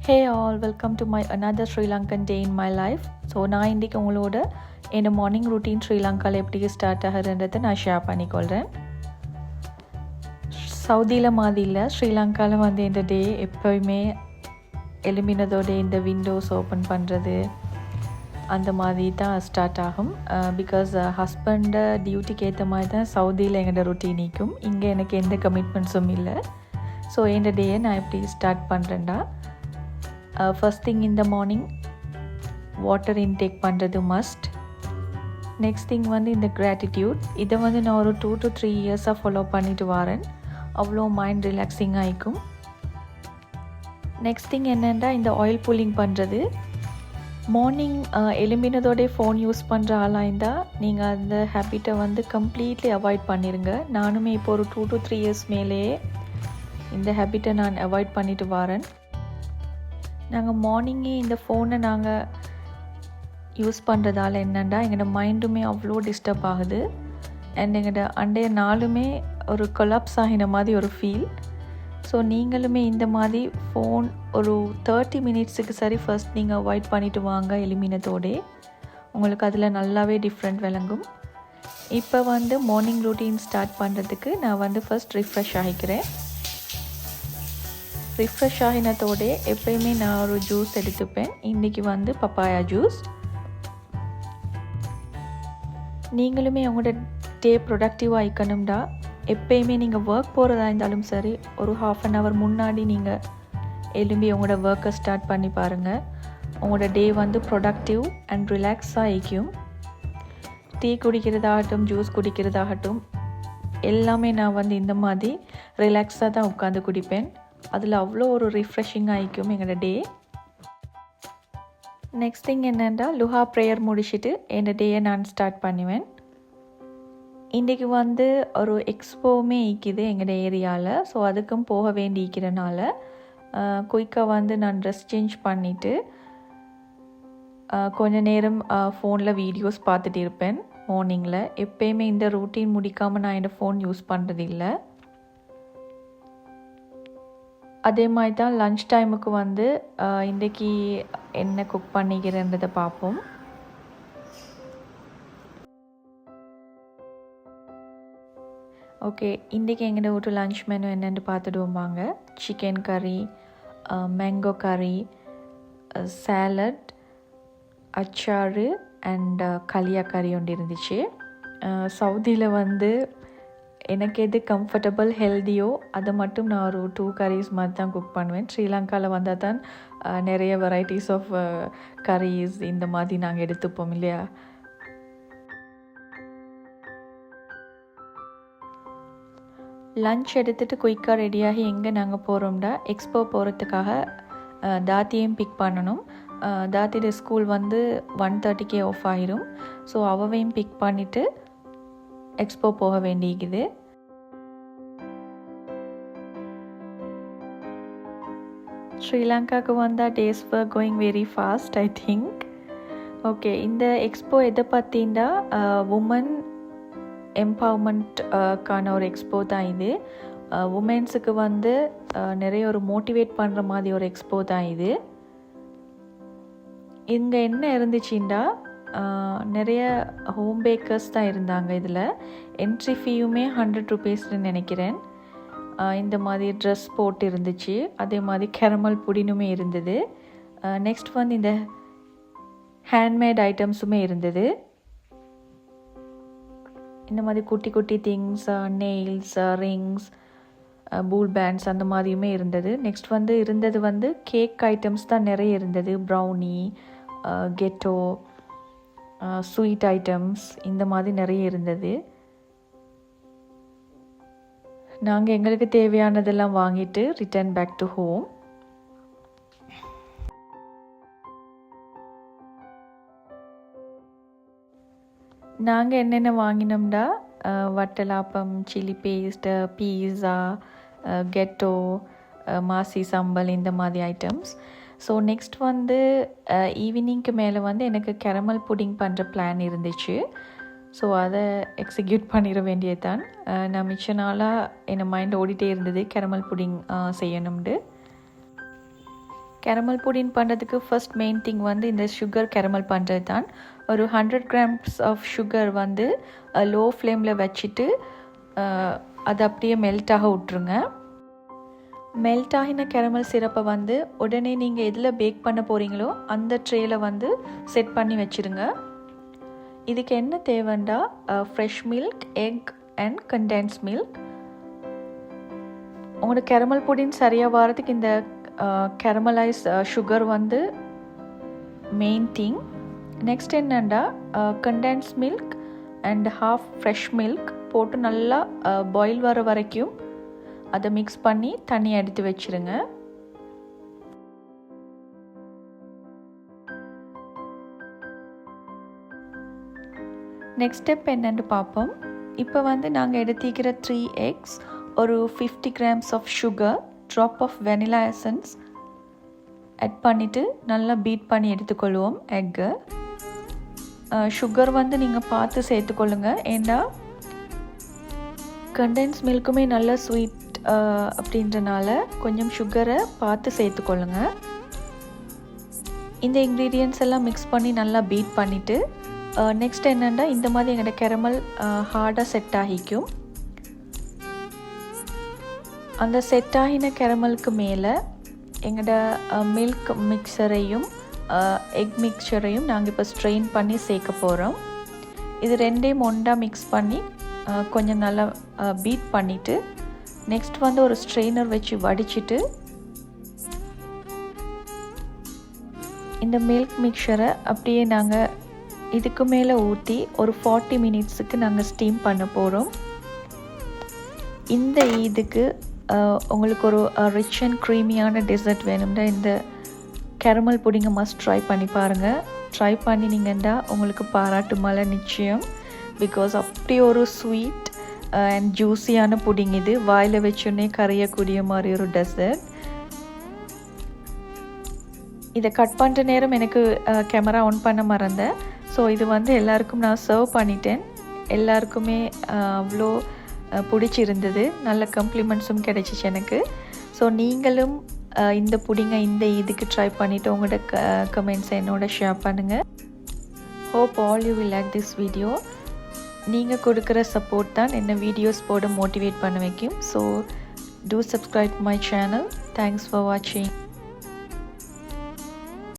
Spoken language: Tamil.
Hey all, welcome to my another Sri Lankan day in my life. So நான் இன்றைக்கி உங்களோட என்ன மார்னிங் ரொட்டீன் ஸ்ரீலங்காவில் எப்படி ஸ்டார்ட் ஆகுதுன்றதை நான் ஷேர் பண்ணிக்கொள்கிறேன். சவுதியில் மாதிரி இல்லை, ஸ்ரீலங்காவில் வந்து இந்த டே எப்போயுமே எலும்பினதோட இந்த விண்டோஸ் ஓப்பன் பண்ணுறது அந்த மாதிரி தான் ஸ்டார்ட் ஆகும். பிகாஸ் ஹஸ்பண்டை டியூட்டிக்கு ஏற்ற மாதிரி தான் சவுதியில் எங்களோட ரொட்டீன் நிற்கும். இங்கே எனக்கு எந்த கமிட்மெண்ட்ஸும் இல்லை. ஸோ இந்த டேயை நான் எப்படி ஸ்டார்ட் பண்ணுறேன்டா, ஃபர்ஸ்ட் திங் இந்த மார்னிங் வாட்டர் இன்டேக் பண்ணுறது மஸ்ட். நெக்ஸ்ட் திங் வந்து இந்த கிராட்டிடியூட், இதை வந்து நான் ஒரு 2 to 3 இயர்ஸாக ஃபாலோ பண்ணிட்டு வரேன். அவ்வளோ மைண்ட் ரிலாக்ஸிங் ஆகிக்கும். நெக்ஸ்ட் திங் என்னென்னா இந்த ஆயில் புல்லிங் பண்ணுறது. மார்னிங் எலும்பினதோடைய ஃபோன் யூஸ் பண்ணுற ஆளாக இருந்தால் நீங்கள் அந்த ஹேபிட்டை வந்து கம்ப்ளீட்லி அவாய்ட் பண்ணிடுங்க. நானுமே இப்போ ஒரு 2 to 3 இயர்ஸ் மேலேயே இந்த ஹேபிட்டை நான் அவாய்ட் பண்ணிட்டு வரேன். நாங்கள் மார்னிங்கே இந்த ஃபோனை நாங்கள் யூஸ் பண்ணுறதால என்னென்னா எங்களோட மைண்டுமே அவ்வளோ டிஸ்டர்ப் ஆகுது. அண்ட் எங்களோட அண்டைய நாளுமே ஒரு கொலாப்ஸ் ஆகின மாதிரி ஒரு ஃபீல். ஸோ நீங்களுமே இந்த மாதிரி ஃபோன் ஒரு 30 மினிட்ஸுக்கு சரி ஃபர்ஸ்ட் நீங்கள் அவாய்ட் பண்ணிவிட்டு வாங்க எலுமினத்தோடே. உங்களுக்கு அதில் நல்லாவே டிஃப்ரெண்ட் விளங்கும். இப்போ வந்து மார்னிங் ரொட்டீன் ஸ்டார்ட் பண்ணுறதுக்கு நான் வந்து ஃபர்ஸ்ட் ரிஃப்ரெஷ் ஆகிக்கிறேன். ரிஃப்ரெஷ் ஆகினத்தோடே எப்போயுமே நான் ஒரு ஜூஸ் எடுத்துப்பேன். இன்றைக்கி வந்து பப்பாயா ஜூஸ். நீங்களுமே உங்களோட டே ப்ரொடக்டிவாக ஆகிக்கணும்டா எப்போயுமே நீங்கள் ஒர்க் போகிறதா இருந்தாலும் சரி ஒரு 1/2 hour முன்னாடி நீங்கள் எழும்பி உங்களோட ஒர்க்கை ஸ்டார்ட் பண்ணி பாருங்கள். உங்களோட டே வந்து ப்ரொடக்டிவ் அண்ட் ரிலாக்ஸாக ஆகிக்கும். டீ குடிக்கிறதாகட்டும் ஜூஸ் குடிக்கிறதாகட்டும் எல்லாமே நான் வந்து இந்த மாதிரி ரிலாக்ஸாக தான் உட்காந்து குடிப்பேன். அதில் அவ்வளோ ஒரு ரிஃப்ரெஷிங் ஆகிக்கும் எங்களோட டே. நெக்ஸ்ட் திங் என்னென்னா லுஹா ப்ரேயர் முடிச்சுட்டு என் டேயை நான் ஸ்டார்ட் பண்ணுவேன். இன்றைக்கி வந்து ஒரு எக்ஸ்போவுமே இருக்குது எங்களோட ஏரியாவில். ஸோ அதுக்கும் போக வேண்டிக்கிறனால குயிக்காக வந்து நான் ட்ரெஸ் சேஞ்ச் பண்ணிவிட்டு கொஞ்ச நேரம் ஃபோனில் வீடியோஸ் பார்த்துட்டு இருப்பேன் மார்னிங்கில். எப்போயுமே இந்த ரூட்டீன் முடிக்காமல் நான் என்னோடய ஃபோன் யூஸ் பண்ணுறதில்லை. அதே மாதிரி தான் லன்ச் டைமுக்கு வந்து இன்றைக்கி என்ன குக் பண்ணிக்கிறேன்றதை பார்ப்போம். ஓகே, இன்றைக்கி எங்களோட ஒரு லன்ச் மெனு என்னென்னு பார்த்துடுவோம் வாங்க. சிக்கன் கறி, மேங்கோ கறி, சாலட், அச்சாறு அண்ட் கலியா கறி ஒன்று இருந்துச்சு. சவுதியில் வந்து எனக்கு எது கம்ஃபர்டபுள் ஹெல்தியோ அதை மட்டும் நான் ஒரு 2 கரீஸ் மாதிரி தான் குக் பண்ணுவேன். ஸ்ரீலங்காவில் வந்தால் தான் நிறைய வெரைட்டிஸ் ஆஃப் கரீஸ் இந்த மாதிரி நாங்கள் எடுத்துப்போம் இல்லையா. லன்ச் எடுத்துகிட்டு குயிக்காக ரெடியாகி எங்கே நாங்கள் போகிறோம்டா எக்ஸ்போ போகிறதுக்காக தாத்தியையும் பிக் பண்ணணும். தாத்தியோட ஸ்கூல் வந்து 1:30 ஆஃப் ஆகிரும். ஸோ அவையும் பிக் பண்ணிவிட்டு எக்ஸ்போ போக வேண்டியிருக்குது. ஸ்ரீலங்காவுக்கு வந்தால் days are going very fast I think. Okay, இந்த எக்ஸ்போ எதை பார்த்தீங்கன்னா உமன் எம்பவர்மெண்ட்கான ஒரு எக்ஸ்போ தான் இது. உமன்ஸுக்கு வந்து நிறைய ஒரு மோட்டிவேட் பண்ணுற மாதிரி ஒரு எக்ஸ்போ தான் இது. இங்கே என்ன இருந்துச்சுன்னா நிறைய ஹோம் பேக்கர்ஸ் தான் இருந்தாங்க. இதில் என்ட்ரி ஃபீயுமே 100 rupeesன்னு நினைக்கிறேன். இந்த மாதிரி ட்ரெஸ் போட்டு இருந்துச்சு. அதே மாதிரி கேரமல் புடினுமே இருந்தது. நெக்ஸ்ட் வந்து இந்த ஹேண்ட்மேட் ஐட்டம்ஸுமே இருந்தது. இந்த மாதிரி குட்டி குட்டி திங்ஸ், நெயில்ஸ், ரிங்ஸ், பூல் பேண்ட்ஸ் அந்த மாதிரியுமே இருந்தது. நெக்ஸ்ட் வந்து இருந்தது வந்து கேக் ஐட்டம்ஸ் தான் நிறைய இருந்தது. ப்ரௌனி, கெட்டோ, ஸ்வீட் ஐட்டம்ஸ் இந்த மாதிரி நிறைய இருந்தது. நாங்கள் எங்களுக்கு தேவையானதெல்லாம் வாங்கிட்டு ரிட்டர்ன் பேக் டு ஹோம். நாங்கள் என்னென்ன வாங்கினோம்னா வட்டலாப்பம், சில்லி பேஸ்ட், பீஸா, கெட்டோ, மாசி சம்பல் இந்த மாதிரி ஐட்டம்ஸ். ஸோ நெக்ஸ்ட் வந்து ஈவினிங்க்கு மேலே வந்து எனக்கு கேரமல் புடிங் பண்ணுற பிளான் இருந்துச்சு. ஸோ அதை எக்ஸிக்யூட் பண்ணிட வேண்டியது தான். நான் மிச்ச நாளாக என் மைண்ட் ஓடிட்டே இருந்தது கேரமல் புடிங் செய்யணும்னு. கேரமல் புடிங் பண்ணுறதுக்கு ஃபர்ஸ்ட் மெயின் திங் வந்து இந்த சுகர் கேரமல் பண்ணுறது தான். ஒரு 100 grams ஆஃப் சுகர் வந்து லோ ஃப்ளேமில் வச்சுட்டு அதை அப்படியே மெல்ட் ஆக விட்ருங்க. மெல்ட் ஆகின கேரமல் சிரப்பை வந்து உடனே நீங்கள் எதில் பேக் பண்ண போகிறீங்களோ அந்த ட்ரேயில் வந்து செட் பண்ணி வச்சுருங்க. இதுக்கு என்ன தேவைண்டா fresh milk, egg and condensed milk. உங்களோட கேரமல் புடிங் சரியாக வரதுக்கு இந்த கேரமலைஸ் சுகர் வந்து மெயின் திங். நெக்ஸ்ட் என்னண்டா condensed milk and half fresh milk போட்டு நல்லா பாயில் வர வரைக்கும் அதை மிக்ஸ் பண்ணி தண்ணி எடுத்து வச்சுருங்க. நெக்ஸ்ட் ஸ்டெப் என்னென்னு பார்ப்போம். இப்போ வந்து நாங்கள் எடுத்துக்கிற 3 eggs, ஒரு 50 grams of sugar, drop of vanilla essence add பண்ணிவிட்டு நல்லா பீட் பண்ணி எடுத்துக்கொள்வோம். எக்கு சுகர் வந்து நீங்கள் பார்த்து சேர்த்துக்கொள்ளுங்க. ஏன்னா கண்டென்ஸ் மில்க்குமே நல்லா ஸ்வீட் அப்படின்றனால கொஞ்சம் சுகரை பார்த்து சேர்த்துக்கொள்ளுங்க. இந்த இன்க்ரீடியன்ட்ஸ் எல்லாம் மிக்ஸ் பண்ணி நல்லா பீட் பண்ணிவிட்டு நெக்ஸ்ட் என்னென்னா இந்த மாதிரி எங்களோட கேரமல் ஹார்டாக செட் ஆகிக்கும். அந்த செட் ஆகின கேரமலுக்கு மேலே எங்களோட மில்க் மிக்சரையும் எக் மிக்சரையும் நாங்கள் இப்போ ஸ்ட்ரெயின் பண்ணி சேர்க்க போகிறோம். இது ரெண்டையும் ஒன்றா மிக்ஸ் பண்ணி கொஞ்சம் நல்லா பீட் பண்ணிவிட்டு நெக்ஸ்ட் வந்து ஒரு ஸ்ட்ரெயினர் வச்சு வடிச்சிட்டு இந்த மில்க் மிக்சரை அப்படியே நாங்கள் இதுக்கு மேலே ஊற்றி ஒரு 40 minutesக்கு நாங்கள் ஸ்டீம் பண்ண போகிறோம். இந்த இதுக்கு உங்களுக்கு ஒரு ரிச் அண்ட் க்ரீமியான டெசர்ட் வேணும்னா இந்த கேரமல் புடிங்கை மஸ்ட் ட்ரை பண்ணி பாருங்கள். ட்ரை பண்ணினீங்கன்னா உங்களுக்கு பாராட்டு மழை நிச்சயம். பிகாஸ் அப்படி ஒரு ஸ்வீட் அண்ட் ஜூஸியான புடிங் இது. வாயில் வச்சோன்னே கரையக்கூடிய மாதிரி ஒரு டெசர்ட். இதை கட் பண்ணுற நேரம் எனக்கு கேமரா ஆன் பண்ண மறந்தேன். ஸோ இது வந்து எல்லாருக்கும் நான் சர்வ் பண்ணிட்டேன். எல்லாருக்குமே அவ்வளோ பிடிச்சிருந்தது. நல்ல கம்ப்ளிமெண்ட்ஸும் கிடைச்சிச்சு எனக்கு. ஸோ நீங்களும் இந்த புடிங்கை இந்த இதுக்கு ட்ரை பண்ணிவிட்டு உங்களோட கமெண்ட்ஸை என்னோட ஷேர் பண்ணுங்கள். Hope all you will like this video. நீங்கள் கொடுக்குற சப்போர்ட் தான் என்ன வீடியோஸ் போட மோட்டிவேட் பண்ண வைக்கும். So two subscribe my channel. Thanks for வாட்சிங்.